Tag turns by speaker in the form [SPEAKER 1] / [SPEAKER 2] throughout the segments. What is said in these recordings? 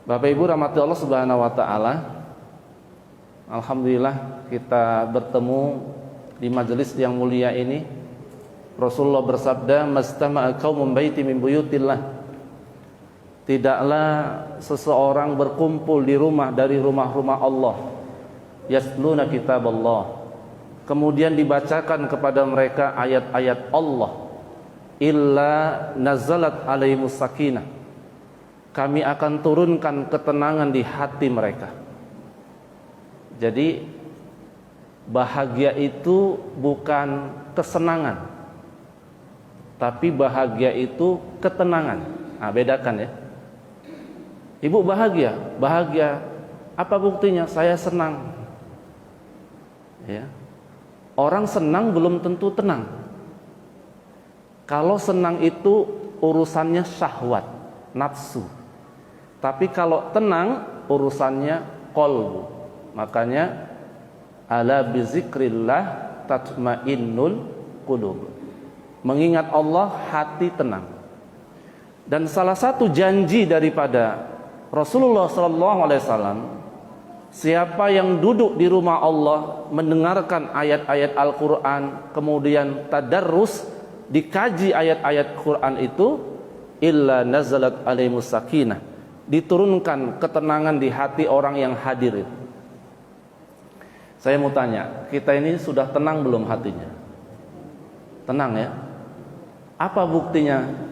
[SPEAKER 1] Bapak Ibu rahmati Allah Subhanahu wa taala. Alhamdulillah kita bertemu di majelis yang mulia ini. Rasulullah bersabda, "Mastama'a qaumun baiti min buyutillah." Tidaklah seseorang berkumpul di rumah dari rumah-rumah Allah, yasluna kitaballah, kemudian dibacakan kepada mereka ayat-ayat Allah, illa nazalat alaihimus sakinah, kami akan turunkan ketenangan di hati mereka. Jadi bahagia itu bukan kesenangan, tapi bahagia itu ketenangan. Nah, bedakan ya. Ibu bahagia, apa buktinya? Saya senang. Ya. Orang senang belum tentu tenang. Kalau senang itu urusannya syahwat, nafsu. Tapi kalau tenang urusannya qalbu. Makanya ala bizikrillah tatmainnul qulub. Mengingat Allah hati tenang. Dan salah satu janji daripada Rasulullah SAW, siapa yang duduk di rumah Allah mendengarkan ayat-ayat Al-Quran, kemudian tadarrus, dikaji ayat-ayat Quran itu, illa nazalat alaihimus sakinah, diturunkan ketenangan di hati orang yang hadir itu. Saya mau tanya, kita ini sudah tenang belum hatinya? Tenang ya? Apa buktinya,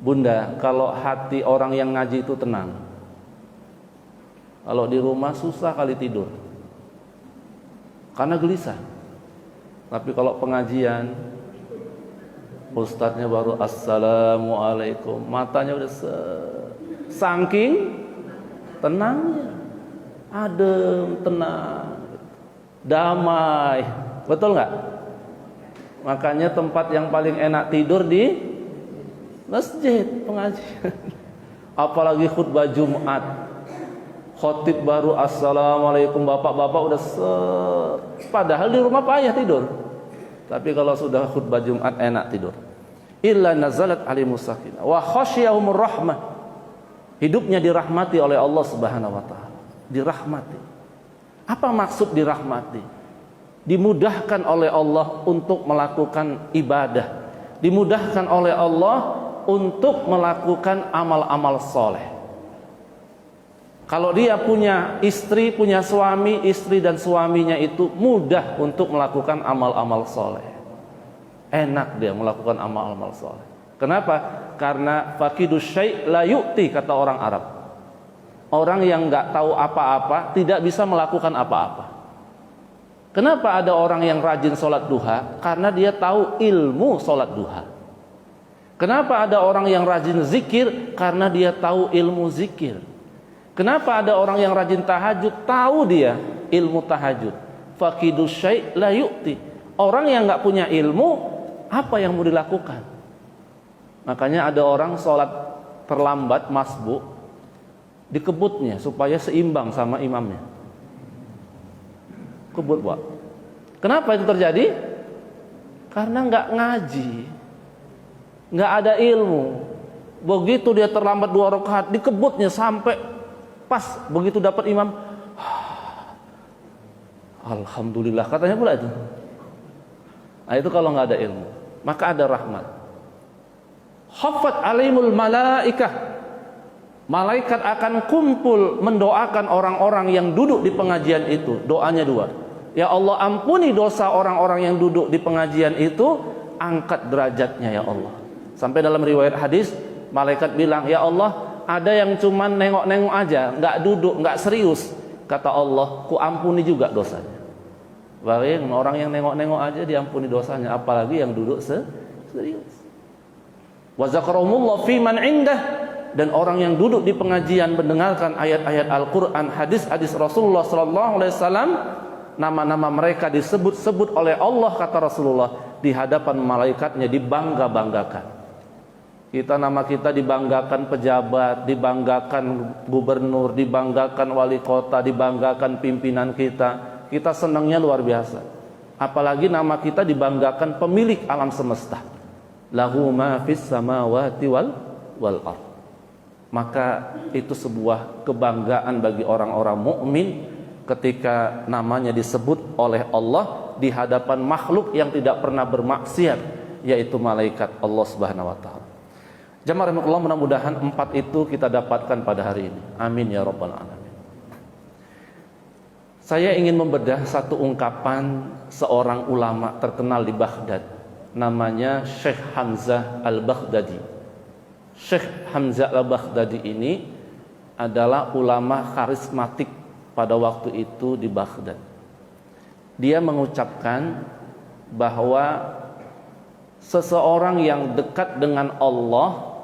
[SPEAKER 1] Bunda, kalau hati orang yang ngaji itu tenang? Kalau di rumah susah kali tidur, karena gelisah. Tapi kalau pengajian, ustadznya baru assalamualaikum, matanya udah saking tenangnya, adem, tenang, damai. Betul nggak? Makanya tempat yang paling enak tidur di masjid pengajian. Apalagi khutbah Jumat, khotib baru assalamualaikum, bapak-bapak udah padahal di rumah payah tidur. Tapi kalau sudah khutbah Jumat enak tidur. Illa nazalat alaihimus sakinah wa khasyiyahumur rahmah. Hidupnya dirahmati oleh Allah Subhanahu wa taala. Dirahmati. Apa maksud dirahmati? Dimudahkan oleh Allah untuk melakukan ibadah. Dimudahkan oleh Allah untuk melakukan amal-amal soleh. Kalau dia punya istri, punya suami, istri dan suaminya itu mudah untuk melakukan amal-amal soleh. Enak dia melakukan amal-amal soleh. Kenapa? Karena fakidus syai' la yu'ti, kata orang Arab. Orang yang nggak tahu apa-apa tidak bisa melakukan apa-apa. Kenapa ada orang yang rajin sholat duha? Karena dia tahu ilmu sholat duha. Kenapa ada orang yang rajin zikir? Karena dia tahu ilmu zikir. Kenapa ada orang yang rajin tahajud? Tahu dia ilmu tahajud. Faqidus syai' la yu'ti. Orang yang nggak punya ilmu, apa yang mau dilakukan? Makanya ada orang sholat terlambat, masbuk, dikebutnya supaya seimbang sama imamnya. Kebut, Pak. Kenapa itu terjadi? Karena nggak ngaji, nggak ada ilmu. Begitu dia terlambat 2 rakaat, dikebutnya sampai pas begitu dapat imam, alhamdulillah katanya pula itu. Nah, itu kalau nggak ada ilmu. Maka ada rahmat. Haffat alaihimul malaikah. Malaikat akan kumpul mendoakan orang-orang yang duduk di pengajian itu. Doanya 2. Ya Allah, ampuni dosa orang-orang yang duduk di pengajian itu, angkat derajatnya ya Allah. Sampai dalam riwayat hadis, malaikat bilang, ya Allah, ada yang cuman nengok-nengok aja, nggak duduk, nggak serius. Kata Allah, ku ampuni juga dosanya. Bayangin, orang yang nengok-nengok aja diampuni dosanya, apalagi yang duduk serius. Wa zakarahumullah fi man indah. Dan orang yang duduk di pengajian mendengarkan ayat-ayat Al-Quran, hadis-hadis Rasulullah SAW, nama-nama mereka disebut-sebut oleh Allah, kata Rasulullah, di hadapan malaikatnya dibangga-banggakan. Nama kita dibanggakan pejabat, dibanggakan gubernur, dibanggakan wali kota, dibanggakan pimpinan kita. Kita senangnya luar biasa. Apalagi nama kita dibanggakan pemilik alam semesta. Lahu ma fis samawati wal ardh. maka itu sebuah kebanggaan bagi orang-orang mukmin ketika namanya disebut oleh Allah di hadapan makhluk yang tidak pernah bermaksiat, yaitu malaikat Allah Subhanahu wa taala. Jamaah rahimakumullah, mudah-mudahan 4 itu kita dapatkan pada hari ini. Amin ya rabbal alamin. Saya ingin membedah satu ungkapan seorang ulama terkenal di Baghdad, namanya Syekh Hamzah Al-Baghdadi. Syekh Hamzah Al-Baghdadi ini adalah ulama karismatik pada waktu itu di Baghdad. Dia mengucapkan bahwa seseorang yang dekat dengan Allah,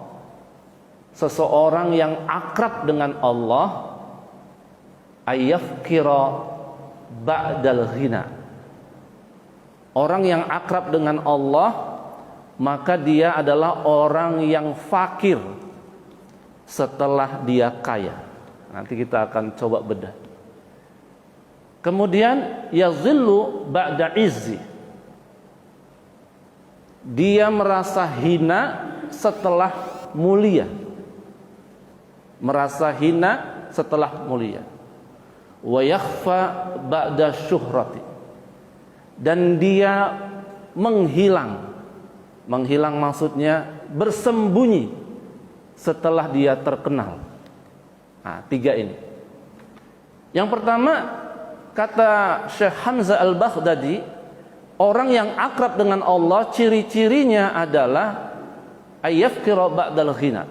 [SPEAKER 1] seseorang yang akrab dengan Allah, ayyafkira ba'dal ghina. Orang yang akrab dengan Allah, maka dia adalah orang yang fakir setelah dia kaya. Nanti kita akan coba bedah. Kemudian yazillu ba'da izzi. Dia merasa hina setelah mulia. Merasa hina setelah mulia. Wa yakhfa ba'da syuhrati. Dan dia menghilang. Menghilang maksudnya bersembunyi setelah dia terkenal. Nah, 3 ini. Yang pertama, kata Syekh Hamzah Al-Baghdadi, orang yang akrab dengan Allah ciri-cirinya adalah ayyafkira ba'dal ghina.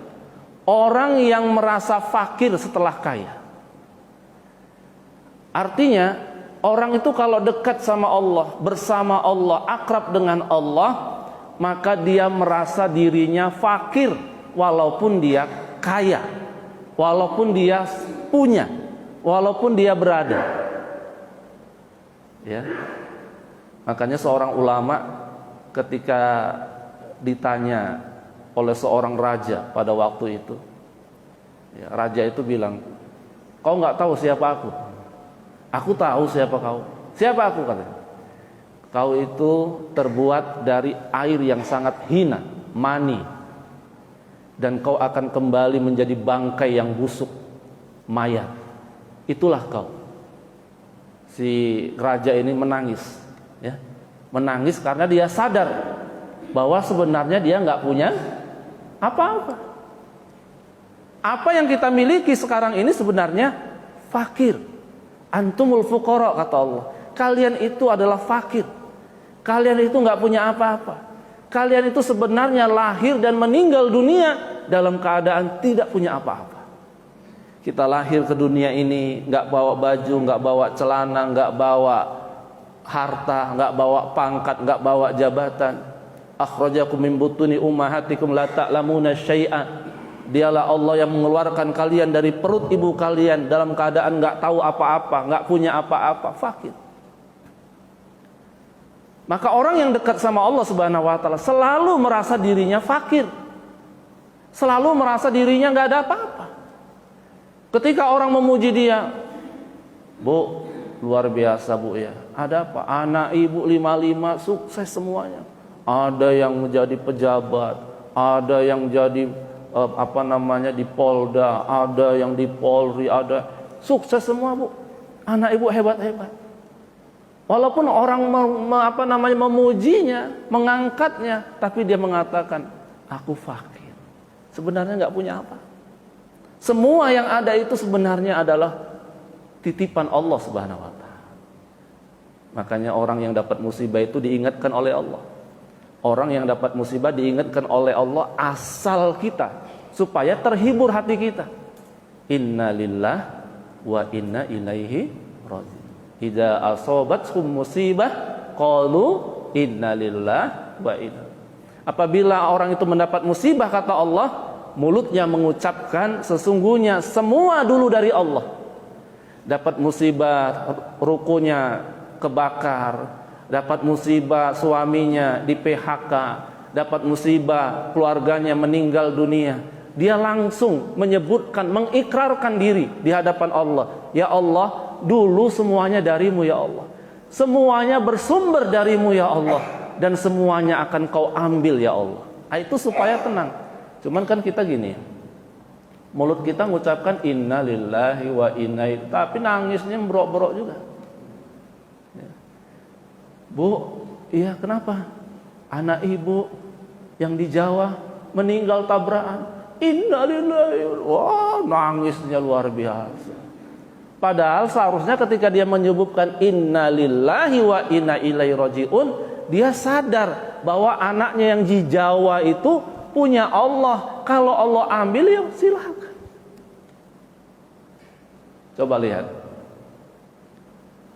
[SPEAKER 1] Orang yang merasa fakir setelah kaya. Artinya, orang itu kalau dekat sama Allah, bersama Allah, akrab dengan Allah, maka dia merasa dirinya fakir walaupun dia kaya, walaupun dia punya, walaupun dia berada. Ya. Makanya seorang ulama ketika ditanya oleh seorang raja pada waktu itu, ya, raja itu bilang, "Kau nggak tahu siapa aku?" "Aku tahu siapa kau." "Siapa aku?" katanya. "Kau itu terbuat dari air yang sangat hina, mani. Dan kau akan kembali menjadi bangkai yang busuk, mayat. Itulah kau." Si raja ini menangis, ya. Menangis karena dia sadar bahwa sebenarnya dia nggak punya apa-apa. Apa yang kita miliki sekarang ini sebenarnya fakir. Antumul fuqara, kata Allah. Kalian itu adalah fakir. Kalian itu nggak punya apa-apa. Kalian itu sebenarnya lahir dan meninggal dunia dalam keadaan tidak punya apa-apa. Kita lahir ke dunia ini nggak bawa baju, nggak bawa celana, nggak bawa harta, nggak bawa pangkat, nggak bawa jabatan. Akhrajakum min butuni ummahatikum la ta'lamuna syai'a. Dialah Allah yang mengeluarkan kalian dari perut ibu kalian dalam keadaan nggak tahu apa-apa, nggak punya apa-apa, fakir. Maka orang yang dekat sama Allah Subhanahu wa taala selalu merasa dirinya fakir. Selalu merasa dirinya nggak ada apa-apa. Ketika orang memuji dia, "Bu, luar biasa Bu ya. Ada apa? Anak ibu 55 sukses semuanya. Ada yang menjadi pejabat, ada yang jadi di Polda, ada yang di Polri, ada sukses semua Bu. Anak ibu hebat-hebat." Walaupun orang memujinya, mengangkatnya, tapi dia mengatakan, "Aku fakir." Sebenarnya nggak punya apa. Semua yang ada itu sebenarnya adalah titipan Allah Subhanahu wa taala. Makanya orang yang dapat musibah itu diingatkan oleh Allah. Orang yang dapat musibah diingatkan oleh Allah asal kita, supaya terhibur hati kita. Inna lillah wa inna ilaihi raji'un. Idza asabathum musibah qalu inna lillah wa inna. Apabila orang itu mendapat musibah, kata Allah, mulutnya mengucapkan sesungguhnya semua dulu dari Allah. Dapat musibah, rukunya kebakar, dapat musibah suaminya di PHK, dapat musibah keluarganya meninggal dunia, dia langsung menyebutkan, mengikrarkan diri di hadapan Allah. Ya Allah, dulu semuanya darimu ya Allah. Semuanya bersumber darimu ya Allah. Dan semuanya akan kau ambil ya Allah. Itu supaya tenang. Cuman kan kita gini, Mulut kita mengucapkan inna lillahi wa inna ilaihi, tapi nangisnya berok-berok juga. Ya. Bu, iya kenapa? Anak ibu yang di Jawa meninggal tabrakan. Inna lillahi, wah nangisnya luar biasa. Padahal seharusnya ketika dia menyebutkan inna lillahi wa inna ilaihi rajiun, dia sadar bahwa anaknya yang di Jawa itu punya Allah. Kalau Allah ambil ya silakan. Coba lihat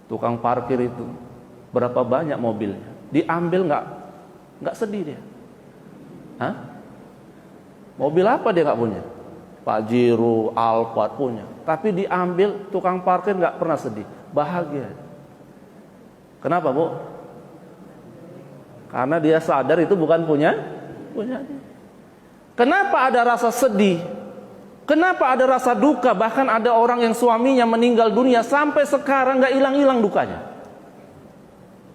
[SPEAKER 1] tukang parkir itu berapa banyak mobilnya, diambil nggak sedih dia. Hah? Mobil apa dia nggak punya? Pajero, Alphard punya, tapi diambil tukang parkir nggak pernah sedih, bahagia. Kenapa, Bu? Karena dia sadar itu bukan punya dia. Kenapa ada rasa sedih? Kenapa ada rasa duka? Bahkan ada orang yang suaminya meninggal dunia sampai sekarang nggak hilang-hilang dukanya.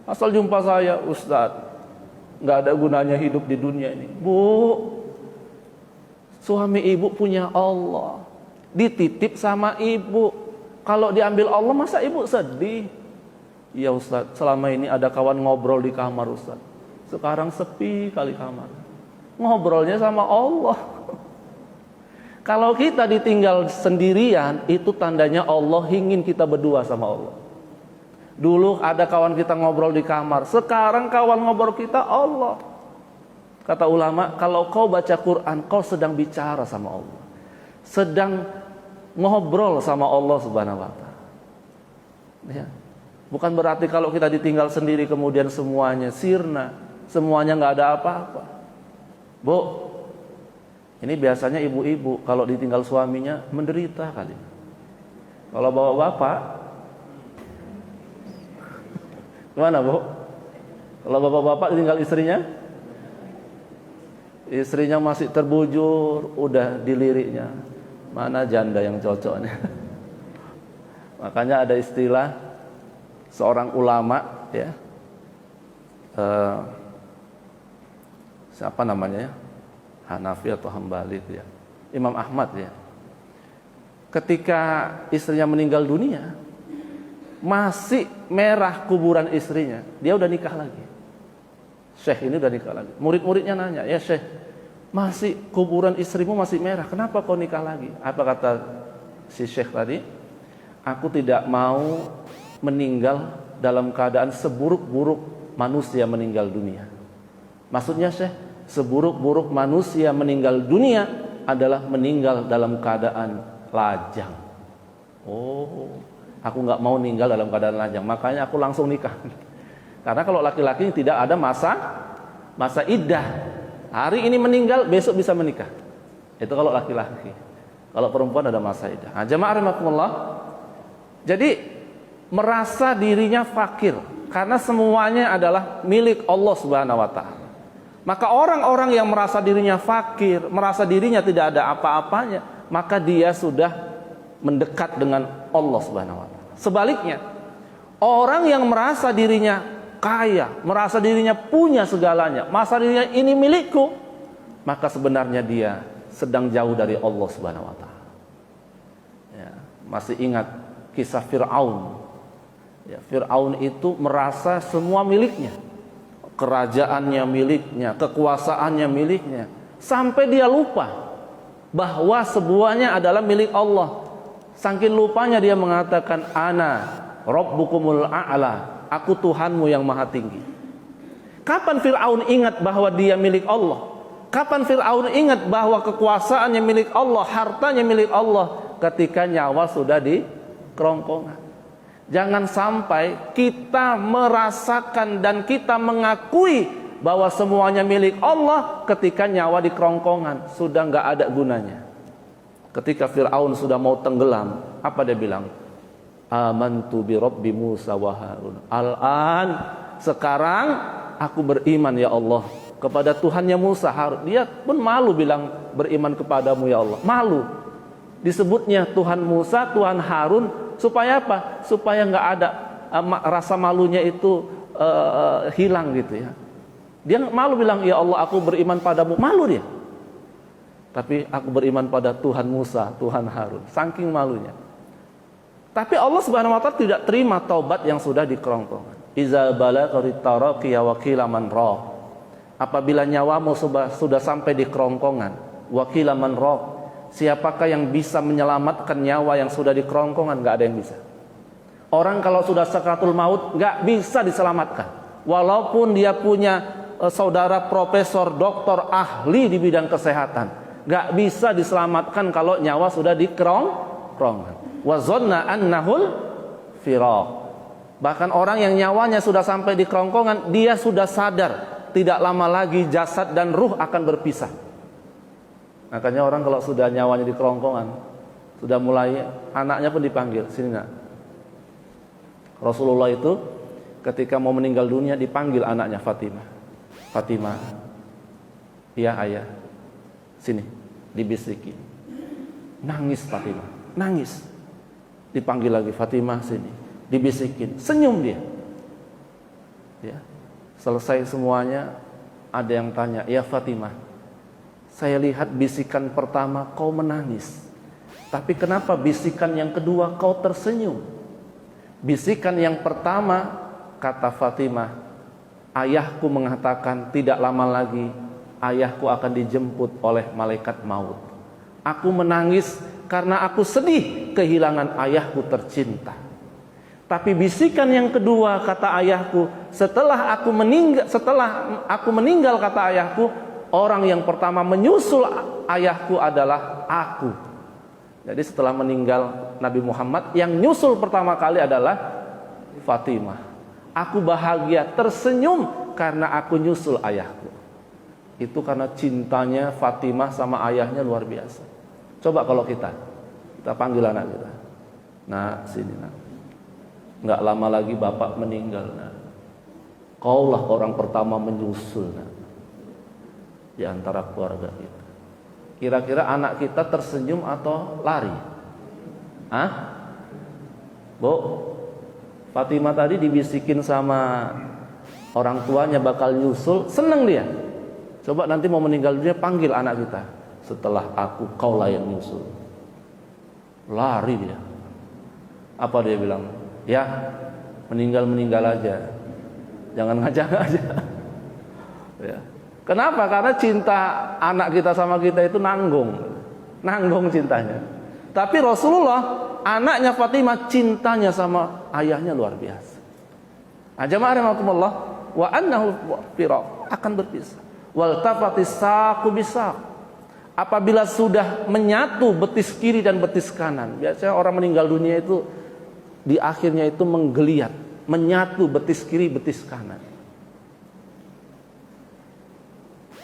[SPEAKER 1] Asal jumpa saya, Ustadz, nggak ada gunanya hidup di dunia ini. Bu, suami ibu punya Allah, dititip sama ibu. Kalau diambil Allah, masa ibu sedih? Iya Ustadz, selama ini ada kawan ngobrol di kamar Ustadz. Sekarang sepi kali kamar. Ngobrolnya sama Allah. Kalau kita ditinggal sendirian, itu tandanya Allah ingin kita berdua sama Allah. Dulu ada kawan kita ngobrol di kamar, sekarang kawan ngobrol kita Allah. Kata ulama, kalau kau baca Quran, kau sedang bicara sama Allah, sedang ngobrol sama Allah Subhanahu wa Ta'ala. Ya. Bukan berarti kalau kita ditinggal sendiri kemudian semuanya sirna, semuanya nggak ada apa-apa. Bu, ini biasanya ibu-ibu kalau ditinggal suaminya menderita kali. Kalau bapak-bapak, gimana Bu? Kalau bapak-bapak ditinggal istrinya masih terbujur, udah diliriknya. Mana janda yang cocoknya? Makanya ada istilah seorang ulama, ya, siapa namanya ya? Hanafi atau Hambali itu ya, Imam Ahmad ya. Ketika istrinya meninggal dunia, masih merah kuburan istrinya, dia udah nikah lagi. Syekh ini udah nikah lagi. Murid-muridnya nanya, ya Syekh, masih kuburan istrimu masih merah, kenapa kau nikah lagi? Apa kata si Syekh tadi? Aku tidak mau meninggal dalam keadaan seburuk-buruk manusia meninggal dunia. Maksudnya Syekh, seburuk-buruk manusia meninggal dunia adalah meninggal dalam keadaan lajang. Oh, aku nggak mau meninggal dalam keadaan lajang, makanya aku langsung nikah. Karena kalau laki-laki tidak ada masa iddah. Hari ini meninggal, besok bisa menikah. Itu kalau laki-laki. Kalau perempuan ada masa iddah. Nah, jamaah rahimakumullah. Jadi merasa dirinya fakir karena semuanya adalah milik Allah Subhanahu wa Ta'ala. Maka orang-orang yang merasa dirinya fakir, merasa dirinya tidak ada apa-apanya, maka dia sudah mendekat dengan Allah Subhanahu wa Ta'ala. Sebaliknya, orang yang merasa dirinya kaya, merasa dirinya punya segalanya, merasa dirinya ini milikku, maka sebenarnya dia sedang jauh dari Allah Subhanahu wa Ta'ala. Ya, masih ingat kisah Fir'aun? Ya, Fir'aun itu merasa semua miliknya. Kerajaannya miliknya, kekuasaannya miliknya, sampai dia lupa bahwa semuanya adalah milik Allah. Saking lupanya dia mengatakan, ana rabbukumul a'la, aku Tuhanmu yang maha tinggi. Kapan Fir'aun ingat bahwa dia milik Allah? Kapan Fir'aun ingat bahwa kekuasaannya milik Allah, hartanya milik Allah? Ketika nyawa sudah di kerongkongan. Jangan sampai kita merasakan dan kita mengakui bahwa semuanya milik Allah ketika nyawa di kerongkongan, sudah nggak ada gunanya. Ketika Fir'aun sudah mau tenggelam, apa dia bilang? Amantu bi Rabbi Musa wa Harun. Al-an, sekarang aku beriman ya Allah kepada Tuhannya Musa, Harun. Dia pun malu bilang beriman kepadamu ya Allah. Malu. Disebutnya Tuhan Musa, Tuhan Harun. Supaya apa? Supaya nggak ada rasa malunya itu hilang gitu ya. Dia malu bilang, ya Allah aku beriman padamu. Malu dia. Tapi aku beriman pada Tuhan Musa, Tuhan Harun. Saking malunya. Tapi Allah Subhanahu wa taala tidak terima taubat yang sudah di kerongkongan. Iza balagharit taraqi wa qila man ra. Apabila nyawamu sudah sampai di kerongkongan, wa qila man ra. Siapakah yang bisa menyelamatkan nyawa yang sudah di kerongkongan? Enggak ada yang bisa. Orang kalau sudah sakaratul maut enggak bisa diselamatkan. Walaupun dia punya saudara profesor, doktor, ahli di bidang kesehatan, enggak bisa diselamatkan kalau nyawa sudah di kerongkongan. Wa zanna annahul firaq. Bahkan orang yang nyawanya sudah sampai di kerongkongan, dia sudah sadar tidak lama lagi jasad dan ruh akan berpisah. Makanya orang kalau sudah nyawanya di kerongkongan, sudah mulai, anaknya pun dipanggil, sini nak. Rasulullah itu ketika mau meninggal dunia dipanggil anaknya Fatimah. Fatimah, ya ayah, sini, dibisikin. Nangis Fatimah, nangis. Dipanggil lagi, Fatimah sini, dibisikin, senyum dia. Ya. Selesai semuanya, ada yang tanya, ya Fatimah, saya lihat bisikan pertama kau menangis, tapi kenapa bisikan yang kedua kau tersenyum? Bisikan yang pertama, kata Fatimah, ayahku mengatakan tidak lama lagi ayahku akan dijemput oleh malaikat maut. Aku menangis karena aku sedih kehilangan ayahku tercinta. Tapi bisikan yang kedua, kata ayahku, setelah aku meninggal kata ayahku, orang yang pertama menyusul ayahku adalah aku. Jadi setelah meninggal Nabi Muhammad, yang nyusul pertama kali adalah Fatimah. Aku bahagia, tersenyum karena aku nyusul ayahku. Itu karena cintanya Fatimah sama ayahnya luar biasa. Coba kalau kita panggil anak kita, nah sini nak, nggak lama lagi bapak meninggal, nak. Kaulah orang pertama menyusul, nak, di antara keluarga kita. Kira-kira anak kita tersenyum atau lari? Bu, Fatimah tadi dibisikin sama orang tuanya bakal nyusul, seneng dia. Coba nanti mau meninggal dunia, panggil anak kita. Setelah aku, kaulah yang nyusul. Lari dia. Apa dia bilang? Ya, meninggal aja. Jangan ngajak-ngajak. Ya. Kenapa? Karena cinta anak kita sama kita itu nanggung cintanya. Tapi Rasulullah, anaknya Fatimah, cintanya sama ayahnya luar biasa. Jamaah rahimakumullah, wa annahu firaq, akan berpisah. Wal tafatis saqu bisaq. Apabila sudah menyatu betis kiri dan betis kanan, biasanya orang meninggal dunia itu di akhirnya itu menggeliat, menyatu betis kiri betis kanan.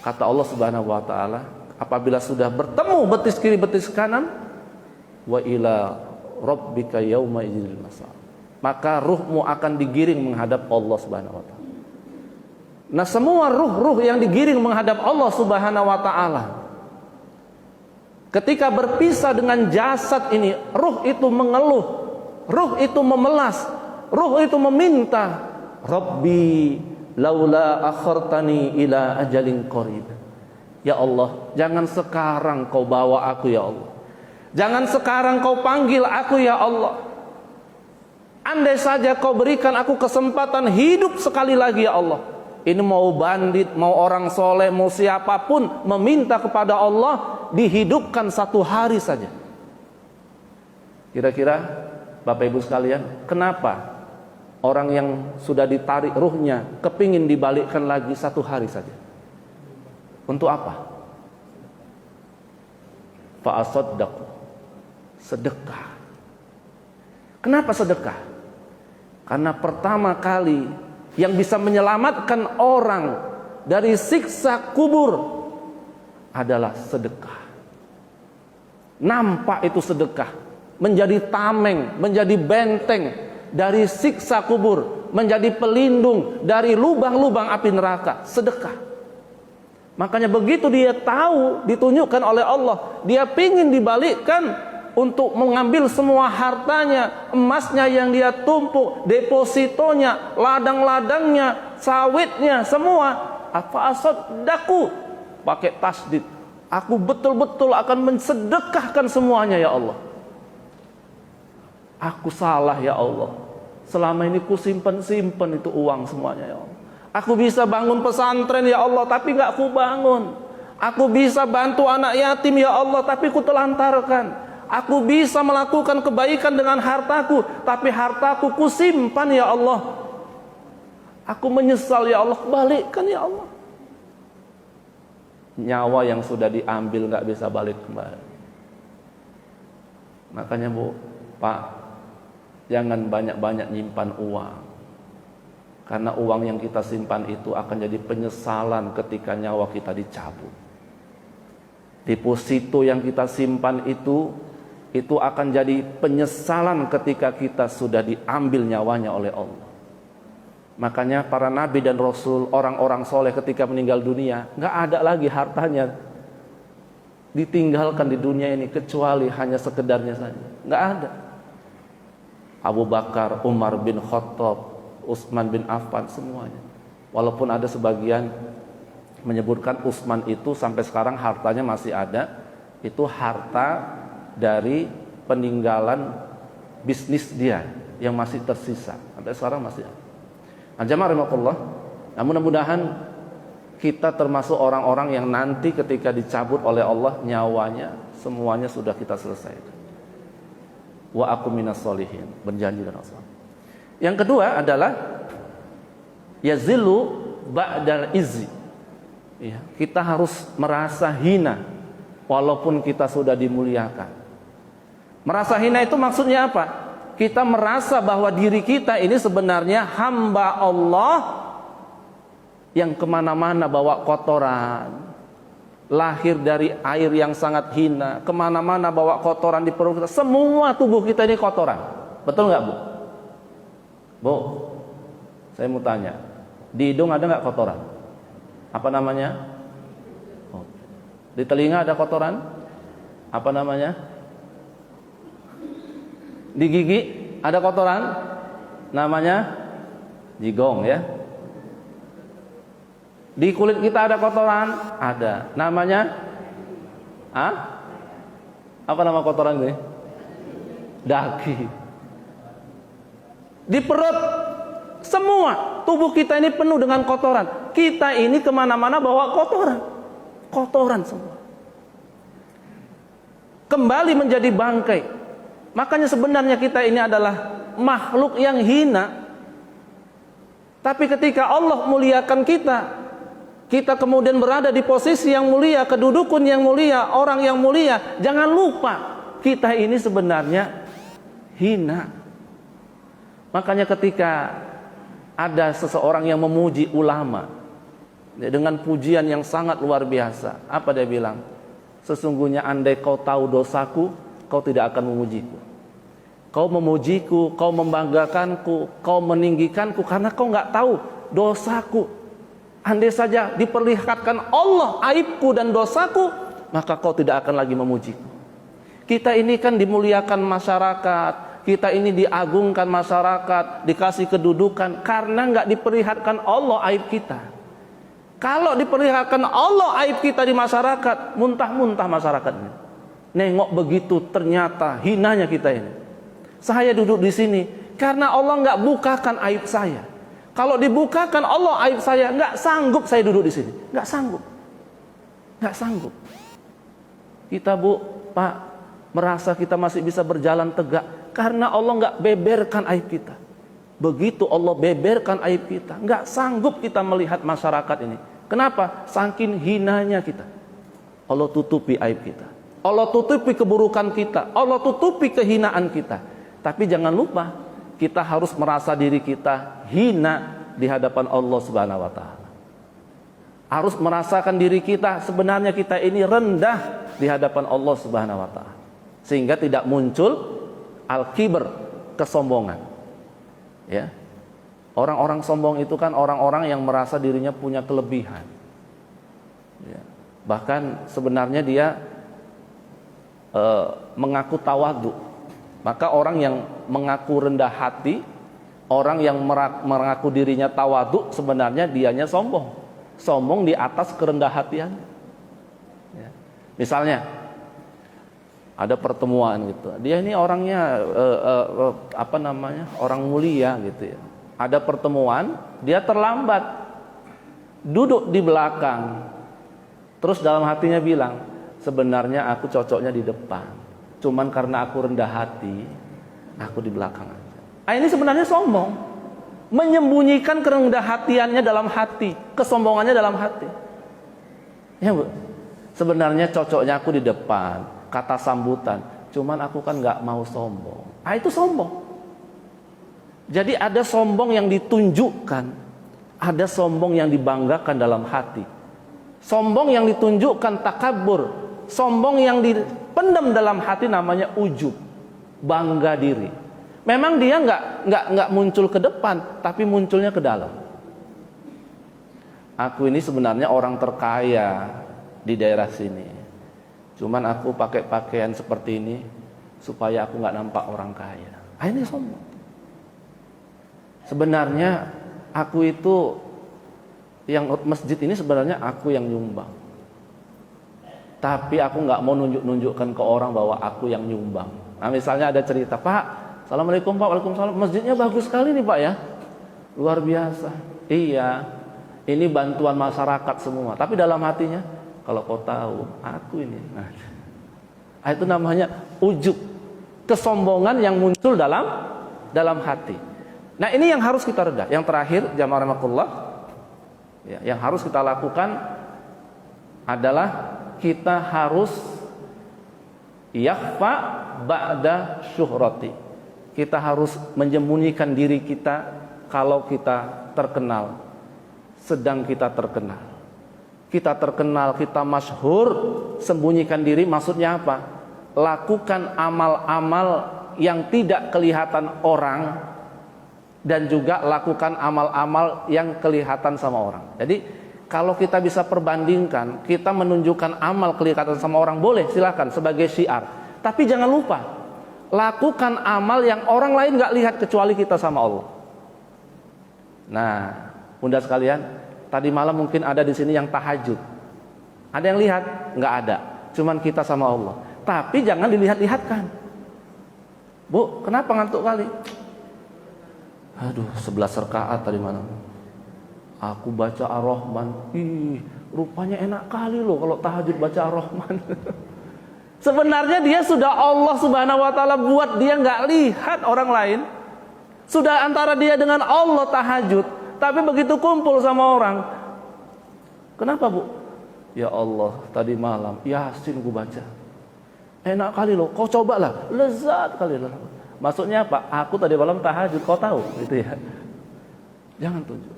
[SPEAKER 1] Kata Allah Subhanahu wa taala, apabila sudah bertemu betis kiri betis kanan, wa ila rabbika yauma idzil masar, maka ruhmu akan digiring menghadap Allah Subhanahu wa taala. Nah, semua ruh-ruh yang digiring menghadap Allah Subhanahu wa taala, ketika berpisah dengan jasad ini, ruh itu mengeluh, ruh itu memelas, ruh itu meminta, Rabbi laula akhartani ila ajalin qarib. Ya Allah, jangan sekarang kau bawa aku ya Allah. Jangan sekarang kau panggil aku ya Allah. Andai saja kau berikan aku kesempatan hidup sekali lagi ya Allah. Ini mau bandit, mau orang soleh, mau siapapun meminta kepada Allah dihidupkan satu hari saja. Kira-kira Bapak Ibu sekalian, kenapa orang yang sudah ditarik ruhnya kepingin dibalikkan lagi satu hari saja? Untuk apa? Fa'asaddaqu, sedekah. Kenapa sedekah? Karena pertama kali yang bisa menyelamatkan orang dari siksa kubur adalah sedekah. Nampak itu sedekah, menjadi tameng, menjadi benteng dari siksa kubur, menjadi pelindung dari lubang-lubang api neraka. Sedekah. Makanya begitu dia tahu ditunjukkan oleh Allah, dia pingin dibalikkan untuk mengambil semua hartanya, emasnya yang dia tumpuk, depositonya, ladang-ladangnya, sawitnya, semua. Fa'asaddaqu, pakai tasdid, Aku betul-betul akan mensedekahkan semuanya ya Allah. Aku salah ya Allah. Selama ini ku simpan itu uang semuanya ya Allah. Aku bisa bangun pesantren ya Allah, tapi gak ku bangun. Aku bisa bantu anak yatim ya Allah, tapi ku telantarkan. Aku bisa melakukan kebaikan dengan hartaku, tapi hartaku ku simpan ya Allah. Aku menyesal ya Allah, balikkan ya Allah. Nyawa yang sudah diambil gak bisa balik kembali. Makanya Bu, Pak, jangan banyak-banyak nyimpan uang. Karena uang yang kita simpan itu akan jadi penyesalan ketika nyawa kita dicabut. Deposito yang kita simpan itu akan jadi penyesalan ketika kita sudah diambil nyawanya oleh Allah. Makanya para nabi dan rasul, orang-orang soleh ketika meninggal dunia, nggak ada lagi hartanya ditinggalkan di dunia ini kecuali hanya sekedarnya saja. Nggak ada. Abu Bakar, Umar bin Khattab, Utsman bin Affan, semuanya. Walaupun ada sebagian menyebutkan Utsman itu sampai sekarang hartanya masih ada, itu harta dari peninggalan bisnis dia yang masih tersisa sampai sekarang masih ada. Jamaah rahimakumullah, mudah-mudahan kita termasuk orang-orang yang nanti ketika dicabut oleh Allah nyawanya, semuanya sudah kita selesaikan. Wa aku minas sholihin, berjanji dengan Allah. Yang kedua adalah yazilu ba'dal izzi. Ya, kita harus merasa hina walaupun kita sudah dimuliakan. Merasa hina itu maksudnya apa? Kita merasa bahwa diri kita ini sebenarnya hamba Allah yang kemana-mana bawa kotoran, lahir dari air yang sangat hina, kemana-mana bawa kotoran di perut kita. Semua tubuh kita ini kotoran. Betul nggak Bu? Bu, saya mau tanya, di hidung ada nggak kotoran? Apa namanya? Oh. Di telinga ada kotoran? Apa namanya? Di gigi ada kotoran? Namanya jigong ya. Di kulit kita ada kotoran? Ada. Namanya? Apa nama kotoran ini? Daging. Di perut, semua tubuh kita ini penuh dengan kotoran. Kita ini kemana-mana bawa kotoran semua. Kembali menjadi bangkai. Makanya sebenarnya kita ini adalah makhluk yang hina. Tapi ketika Allah muliakan kita, kita kemudian berada di posisi yang mulia, kedudukan yang mulia, orang yang mulia, jangan lupa kita ini sebenarnya hina. Makanya ketika ada seseorang yang memuji ulama dengan pujian yang sangat luar biasa, apa dia bilang? Sesungguhnya andai kau tahu dosaku, kau tidak akan memujiku. Kau memujiku, kau membanggakanku, kau meninggikanku karena kau nggak tahu dosaku. Andai saja diperlihatkan Allah aibku dan dosaku, maka kau tidak akan lagi memujiku. Kita ini kan dimuliakan masyarakat, kita ini diagungkan masyarakat, dikasih kedudukan karena nggak diperlihatkan Allah aib kita. Kalau diperlihatkan Allah aib kita di masyarakat, muntah-muntah masyarakatnya. Nengok begitu ternyata hinanya kita ini. Saya duduk di sini karena Allah nggak bukakan aib saya. Kalau dibukakan Allah aib saya, nggak sanggup saya duduk di sini, nggak sanggup. Kita Bu, Pak, merasa kita masih bisa berjalan tegak karena Allah nggak beberkan aib kita. Begitu Allah beberkan aib kita, nggak sanggup kita melihat masyarakat ini. Kenapa? Saking hinanya kita. Allah tutupi aib kita. Allah tutupi keburukan kita. Allah tutupi kehinaan kita. Tapi jangan lupa, kita harus merasa diri kita hina di hadapan Allah Subhanahu wa taala. Harus merasakan diri kita sebenarnya kita ini rendah di hadapan Allah Subhanahu wa taala. Sehingga tidak muncul al-kibr, kesombongan. Ya. Orang-orang sombong itu kan orang-orang yang merasa dirinya punya kelebihan. Ya. Bahkan sebenarnya dia mengaku tawadhu. Maka orang yang mengaku rendah hati, orang yang mengaku dirinya tawadhu, sebenarnya dianya sombong. Sombong di atas kerendahan hatian. Ya. Misalnya ada pertemuan gitu, dia ini orangnya orang mulia gitu ya. Ada pertemuan, dia terlambat, duduk di belakang, terus dalam hatinya bilang, sebenarnya aku cocoknya di depan, cuman karena aku rendah hati, aku di belakang aja. Ini sebenarnya sombong, menyembunyikan kerendah hatiannya dalam hati, kesombongannya dalam hati. Ya Bu, sebenarnya cocoknya aku di depan, kata sambutan, cuman aku kan nggak mau sombong. Itu sombong. Jadi ada sombong yang ditunjukkan, ada sombong yang dibanggakan dalam hati. Sombong yang ditunjukkan takabur, sombong yang dipendam dalam hati namanya ujub, bangga diri. Memang dia nggak muncul ke depan, tapi munculnya ke dalam. Aku ini sebenarnya orang terkaya di daerah sini. Cuman aku pakai pakaian seperti ini supaya aku nggak nampak orang kaya. Ini sombong. Sebenarnya aku itu yang masjid ini sebenarnya aku yang nyumbang. Tapi aku nggak mau nunjukkan ke orang bahwa aku yang nyumbang. Nah, misalnya ada cerita, Pak, Assalamualaikum Pak, Waalaikumsalam. Masjidnya bagus sekali nih Pak ya, luar biasa. Iya, ini bantuan masyarakat semua. Tapi dalam hatinya, kalau kau tahu, aku ini. Nah, itu namanya ujub, kesombongan yang muncul dalam hati. Nah, ini yang harus kita reda. Yang terakhir, jamaah rahimakumullah, yang harus kita lakukan adalah kita harus yakhfa ba'da syuhrati. Kita harus menyembunyikan diri kita kalau kita terkenal, sedang kita terkenal. Kita terkenal, kita masyhur, sembunyikan diri, maksudnya apa? Lakukan amal-amal yang tidak kelihatan orang, dan juga lakukan amal-amal yang kelihatan sama orang. Jadi kalau kita bisa perbandingkan, kita menunjukkan amal kelihatan sama orang, boleh, silakan sebagai syiar. Tapi jangan lupa, lakukan amal yang orang lain gak lihat kecuali kita sama Allah. Nah, bunda sekalian, tadi malam mungkin ada di sini yang tahajud. Ada yang lihat? Nggak ada. Cuman kita sama Allah. Tapi jangan dilihat-lihatkan. Bu, kenapa ngantuk kali? Aduh, 11 rakaat tadi malam. Aku baca Ar-Rahman. Ih, rupanya enak kali loh kalau tahajud baca Ar-Rahman. Sebenarnya dia sudah Allah Subhanahu wa taala buat dia nggak lihat orang lain. Sudah antara dia dengan Allah tahajud. Tapi begitu kumpul sama orang, kenapa Bu? Ya Allah, tadi malam Yasin gue baca, enak kali loh, kau cobalah, lezat kali loh. Maksudnya apa? Aku tadi malam tahajud, kau tahu gitu ya. Jangan tunjuk.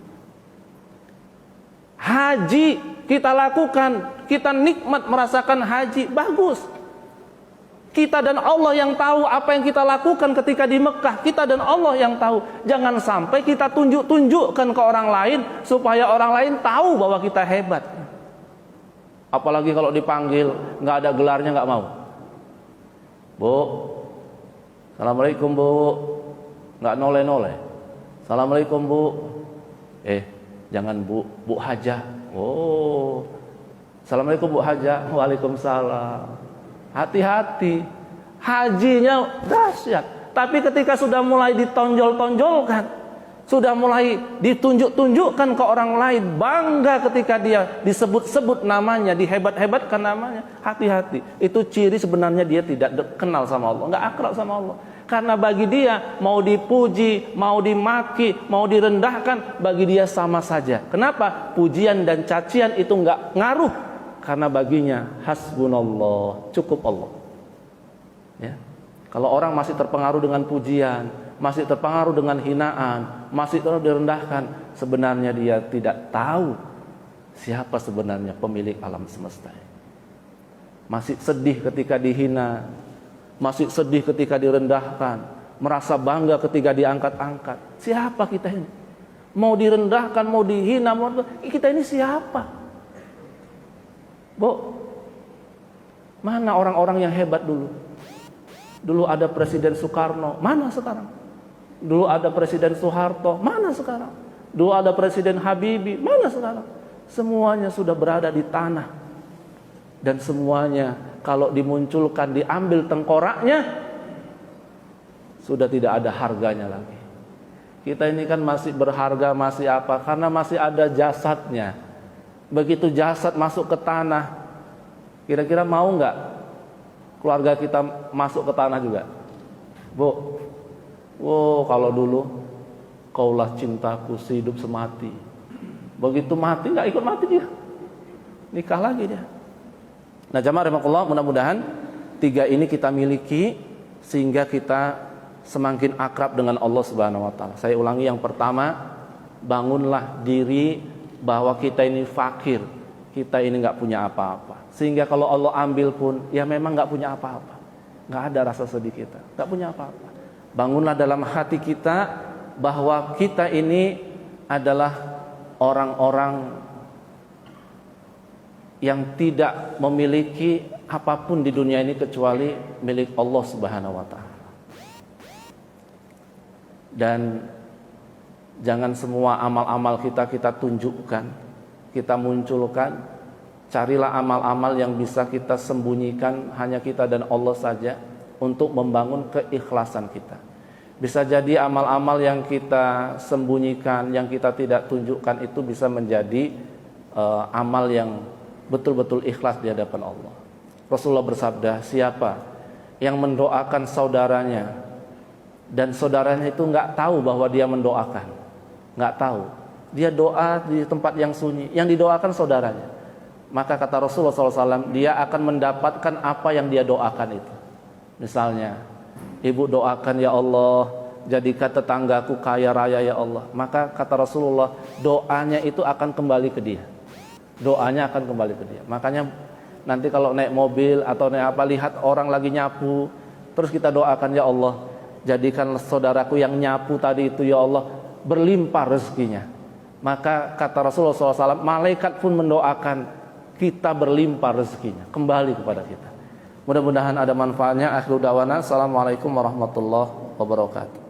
[SPEAKER 1] Haji kita lakukan, kita nikmat merasakan haji, bagus. Kita dan Allah yang tahu apa yang kita lakukan ketika di Mekah. Kita dan Allah yang tahu. Jangan sampai kita tunjukkan ke orang lain supaya orang lain tahu bahwa kita hebat. Apalagi kalau dipanggil nggak ada gelarnya, nggak mau. Bu, Assalamualaikum Bu. Nggak noleh-noleh. Assalamualaikum Bu. Jangan Bu, Bu Hajah. Oh, Assalamualaikum Bu Hajah. Waalaikumsalam. Hati-hati, hajinya dahsyat. Tapi ketika sudah mulai ditonjol-tonjolkan, sudah mulai ditunjuk-tunjukkan ke orang lain, bangga ketika dia disebut-sebut namanya, dihebat-hebatkan namanya, hati-hati. Itu ciri sebenarnya dia tidak kenal sama Allah, nggak akrab sama Allah. Karena bagi dia mau dipuji, mau dimaki, mau direndahkan, bagi dia sama saja. Kenapa? Pujian dan cacian itu nggak ngaruh. Karena baginya hasbunallah, cukup Allah. Ya. Kalau orang masih terpengaruh dengan pujian, masih terpengaruh dengan hinaan, masih terus direndahkan, sebenarnya dia tidak tahu siapa sebenarnya pemilik alam semesta. Masih sedih ketika dihina, masih sedih ketika direndahkan, merasa bangga ketika diangkat-angkat. Siapa kita ini? Mau direndahkan, mau dihina, kita ini siapa? Bu, mana orang-orang yang hebat dulu? Dulu ada Presiden Soekarno, mana sekarang? Dulu ada Presiden Soeharto, mana sekarang? Dulu ada Presiden Habibie, mana sekarang? Semuanya sudah berada di tanah. dan semuanya kalau dimunculkan diambil tengkoraknya sudah tidak ada harganya lagi. Kita ini kan masih berharga, masih apa? Karena masih ada jasadnya. Begitu jasad masuk ke tanah, kira-kira mau nggak keluarga kita masuk ke tanah juga? Bu, wow, kalau dulu kaulah cintaku sehidup semati. Begitu mati nggak ikut mati dia, nikah lagi dia. Nah jamaah rahimakumullah, mudah-mudahan 3 ini kita miliki sehingga kita semakin akrab dengan Allah Subhanahu wa taala. Saya ulangi, yang pertama, bangunlah diri bahwa kita ini fakir, kita ini nggak punya apa-apa. Sehingga kalau Allah ambil pun ya memang nggak punya apa-apa. Nggak ada rasa sedih kita, nggak punya apa-apa. Bangunlah dalam hati kita bahwa kita ini adalah orang-orang yang tidak memiliki apapun di dunia ini kecuali milik Allah Subhanahu wa taala. Dan jangan semua amal-amal kita tunjukkan, kita munculkan. Carilah amal-amal yang bisa kita sembunyikan hanya kita dan Allah saja untuk membangun keikhlasan kita. Bisa jadi amal-amal yang kita sembunyikan, yang kita tidak tunjukkan itu bisa menjadi amal yang betul-betul ikhlas di hadapan Allah. Rasulullah bersabda, siapa yang mendoakan saudaranya dan saudaranya itu nggak tahu bahwa dia mendoakan, nggak tahu, dia doa di tempat yang sunyi, yang didoakan saudaranya, maka kata Rasulullah SAW, dia akan mendapatkan apa yang dia doakan itu. Misalnya, ibu doakan, ya Allah, jadikan tetanggaku kaya raya ya Allah, maka kata Rasulullah, doanya itu akan kembali ke dia. Doanya akan kembali ke dia. Makanya nanti kalau naik mobil atau naik apa, lihat orang lagi nyapu, terus kita doakan, ya Allah, jadikan saudaraku yang nyapu tadi itu ya Allah berlimpah rezekinya. Maka kata Rasulullah SAW, malaikat pun mendoakan kita berlimpah rezekinya kembali kepada kita. Mudah-mudahan ada manfaatnya. Akhirul da'wana, assalamualaikum warahmatullahi wabarakatuh.